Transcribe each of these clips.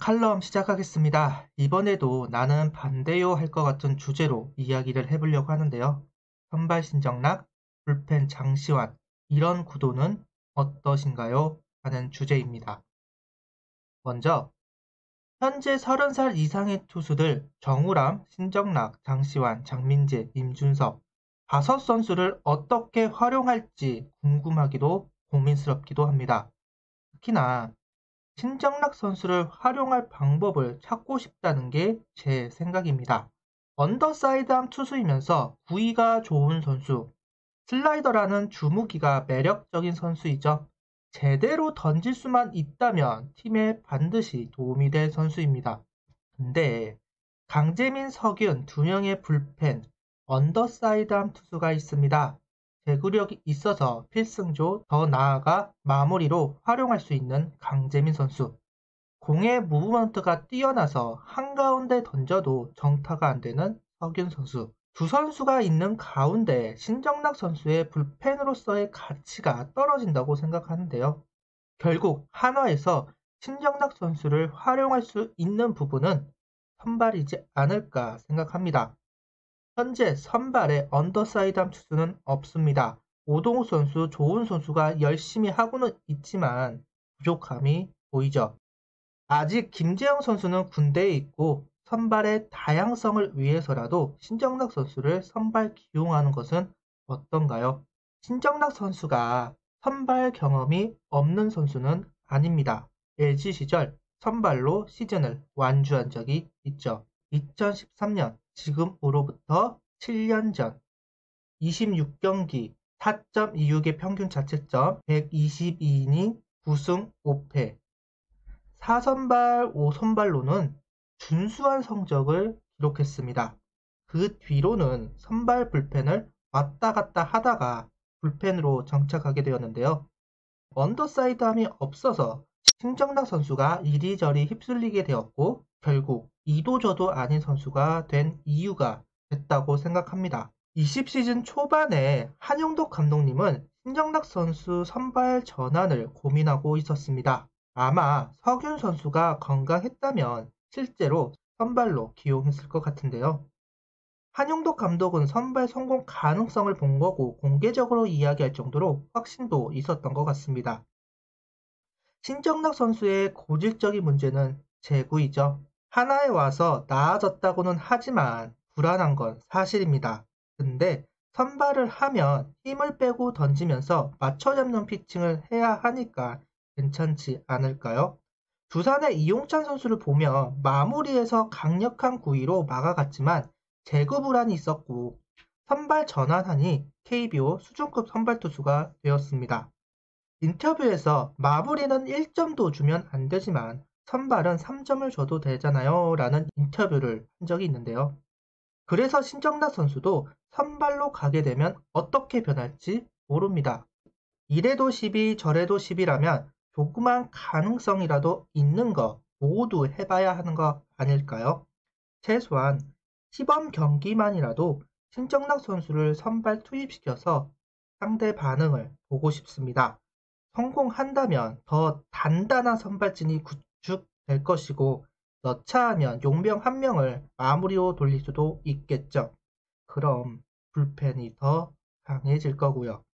칼럼 시작하겠습니다. 이번에도 나는 반대요 할 것 같은 주제로 이야기를 해보려고 하는데요. 선발 신정락, 불펜 장시환, 이런 구도는 어떠신가요? 하는 주제입니다. 먼저 현재 30살 이상의 투수들 정우람, 신정락, 장시환, 장민재, 임준섭 5선수를 어떻게 활용할지 궁금하기도 고민스럽기도 합니다. 특히나 신정락 선수를 활용할 방법을 찾고 싶다는 게 제 생각입니다. 언더사이드암 투수이면서 구위가 좋은 선수, 슬라이더라는 주무기가 매력적인 선수이죠. 제대로 던질 수만 있다면 팀에 반드시 도움이 될 선수입니다. 근데 강재민, 석윤 두 명의 불펜, 언더사이드암 투수가 있습니다. 제구력이 있어서 필승조, 더 나아가 마무리로 활용할 수 있는 강재민 선수. 공의 무브먼트가 뛰어나서 한가운데 던져도 정타가 안 되는 석윤 선수. 두 선수가 있는 가운데 신정락 선수의 불펜으로서의 가치가 떨어진다고 생각하는데요. 결국 한화에서 신정락 선수를 활용할 수 있는 부분은 선발이지 않을까 생각합니다. 현재 선발에 언더사이드암 투수는 없습니다. 오동우 선수 좋은 선수가 열심히 하고는 있지만 부족함이 보이죠. 아직 김재영 선수는 군대에 있고 선발의 다양성을 위해서라도 신정락 선수를 선발 기용하는 것은 어떤가요? 신정락 선수가 선발 경험이 없는 선수는 아닙니다. LG 시절 선발로 시즌을 완주한 적이 있죠. 2013년 지금으로부터 7년 전 26경기 4.26의 평균 자책점 122이닝 9승 5패 4선발 5선발로는 준수한 성적을 기록했습니다. 그 뒤로는 선발 불펜을 왔다 갔다 하다가 불펜으로 정착하게 되었는데요. 언더사이드함이 없어서 신정락 선수가 이리저리 휩쓸리게 되었고 결국 이도저도 아닌 선수가 된 이유가 됐다고 생각합니다. 20시즌 초반에 한용덕 감독님은 신정락 선수 선발 전환을 고민하고 있었습니다. 아마 석윤 선수가 건강했다면 실제로 선발로 기용했을 것 같은데요. 한용덕 감독은 선발 성공 가능성을 본 거고 공개적으로 이야기할 정도로 확신도 있었던 것 같습니다. 신정락 선수의 고질적인 문제는 제구이죠. 하나에 와서 나아졌다고는 하지만 불안한 건 사실입니다. 근데 선발을 하면 힘을 빼고 던지면서 맞춰잡는 피칭을 해야 하니까 괜찮지 않을까요? 두산의 이용찬 선수를 보면 마무리에서 강력한 구위로 막아갔지만 제구 불안이 있었고 선발 전환하니 KBO 수준급 선발 투수가 되었습니다. 인터뷰에서 마무리는 1점도 주면 안 되지만 선발은 3점을 줘도 되잖아요 라는 인터뷰를 한 적이 있는데요. 그래서 신정락 선수도 선발로 가게 되면 어떻게 변할지 모릅니다. 이래도 10이 저래도 10이라면 조그만 가능성이라도 있는 거 모두 해봐야 하는 거 아닐까요? 최소한 시범 경기만이라도 신정락 선수를 선발 투입시켜서 상대 반응을 보고 싶습니다. 성공한다면 더 단단한 선발진이 구축될 것이고 여차하면 용병 한 명을 마무리로 돌릴 수도 있겠죠. 그럼 불펜이 더 강해질 거고요.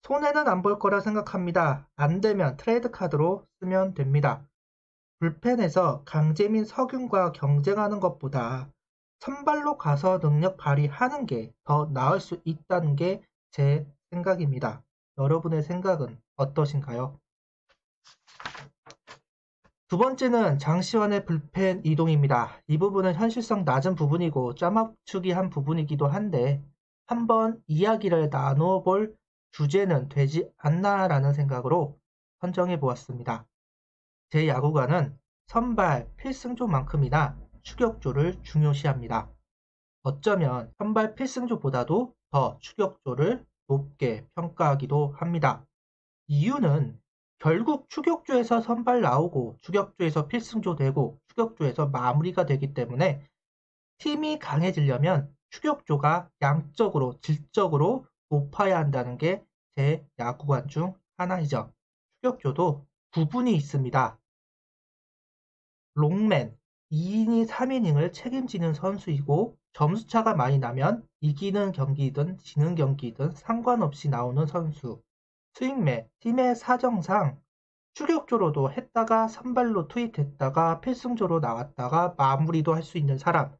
손해는 안 볼 거라 생각합니다. 안 되면 트레이드 카드로 쓰면 됩니다. 불펜에서 강재민, 석윤과 경쟁하는 것보다 선발로 가서 능력 발휘하는 게 더 나을 수 있다는 게 제 생각입니다. 여러분의 생각은 어떠신가요? 두 번째는 장시환의 불펜 이동입니다. 이 부분은 현실성 낮은 부분이고 짜맞추기 한 부분이기도 한데 한번 이야기를 나눠볼 주제는 되지 않나라는 생각으로 선정해 보았습니다. 제 야구관은 선발 필승조만큼이나 추격조를 중요시합니다. 어쩌면 선발 필승조보다도 더 추격조를 높게 평가하기도 합니다. 이유는 결국 추격조에서 선발 나오고 추격조에서 필승조 되고 추격조에서 마무리가 되기 때문에 팀이 강해지려면 추격조가 양적으로 질적으로 높아야 한다는 게 제 야구관 중 하나이죠. 추격조도 구분이 있습니다. 롱맨 2이닝 3이닝을 책임지는 선수이고 점수차가 많이 나면 이기는 경기든 지는 경기든 상관없이 나오는 선수. 스윙맨 팀의 사정상 추격조로도 했다가 선발로 투입됐다가 필승조로 나왔다가 마무리도 할 수 있는 사람.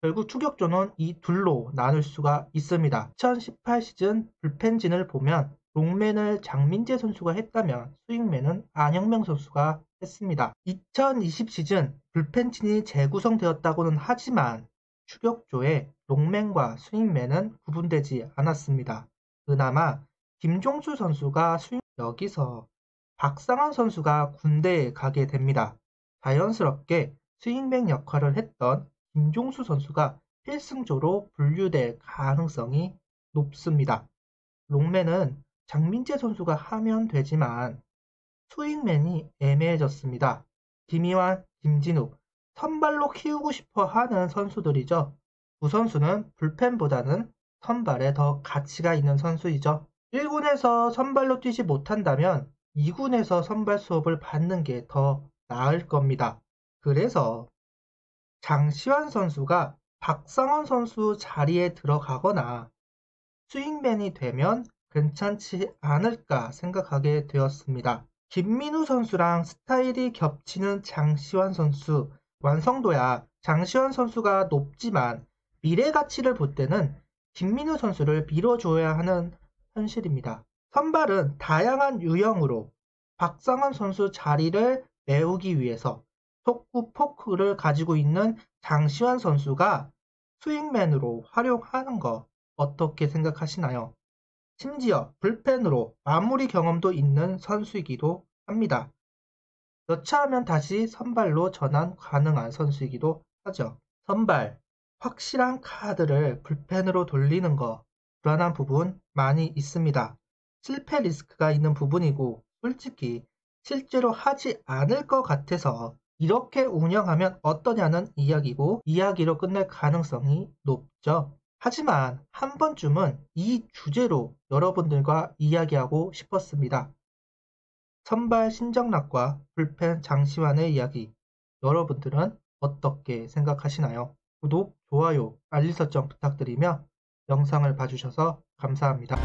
결국 추격조는 이 둘로 나눌 수가 있습니다. 2018 시즌 불펜진을 보면 롱맨을 장민재 선수가 했다면 스윙맨은 안영명 선수가 했습니다. 2020 시즌 불펜진이 재구성되었다고는 하지만 추격조에 롱맨과 스윙맨은 구분되지 않았습니다. 그나마 김종수 선수가 여기서 박상원 선수가 군대에 가게 됩니다. 자연스럽게 스윙맨 역할을 했던 김종수 선수가 필승조로 분류될 가능성이 높습니다. 롱맨은 장민재 선수가 하면 되지만 스윙맨이 애매해졌습니다. 김희환, 김진욱, 선발로 키우고 싶어 하는 선수들이죠. 두 선수는 불펜보다는 선발에 더 가치가 있는 선수이죠. 1군에서 선발로 뛰지 못한다면 2군에서 선발 수업을 받는 게 더 나을 겁니다. 그래서 장시환 선수가 박상원 선수 자리에 들어가거나 스윙맨이 되면 괜찮지 않을까 생각하게 되었습니다. 김민우 선수랑 스타일이 겹치는 장시환 선수, 완성도야 장시환 선수가 높지만 미래 가치를 볼 때는 김민우 선수를 밀어줘야 하는 현실입니다. 선발은 다양한 유형으로 박상원 선수 자리를 메우기 위해서 속구 포크를 가지고 있는 장시환 선수가 스윙맨으로 활용하는 거 어떻게 생각하시나요? 심지어 불펜으로 마무리 경험도 있는 선수이기도 합니다. 여차하면 다시 선발로 전환 가능한 선수이기도 하죠. 선발, 확실한 카드를 불펜으로 돌리는 거 불안한 부분 많이 있습니다. 실패 리스크가 있는 부분이고 솔직히 실제로 하지 않을 것 같아서 이렇게 운영하면 어떠냐는 이야기로 끝날 가능성이 높죠. 하지만 한 번쯤은 이 주제로 여러분들과 이야기하고 싶었습니다. 선발 신정락과 불펜 장시환의 이야기, 여러분들은 어떻게 생각하시나요? 구독, 좋아요, 알림 설정 부탁드리며 영상을 봐주셔서 감사합니다.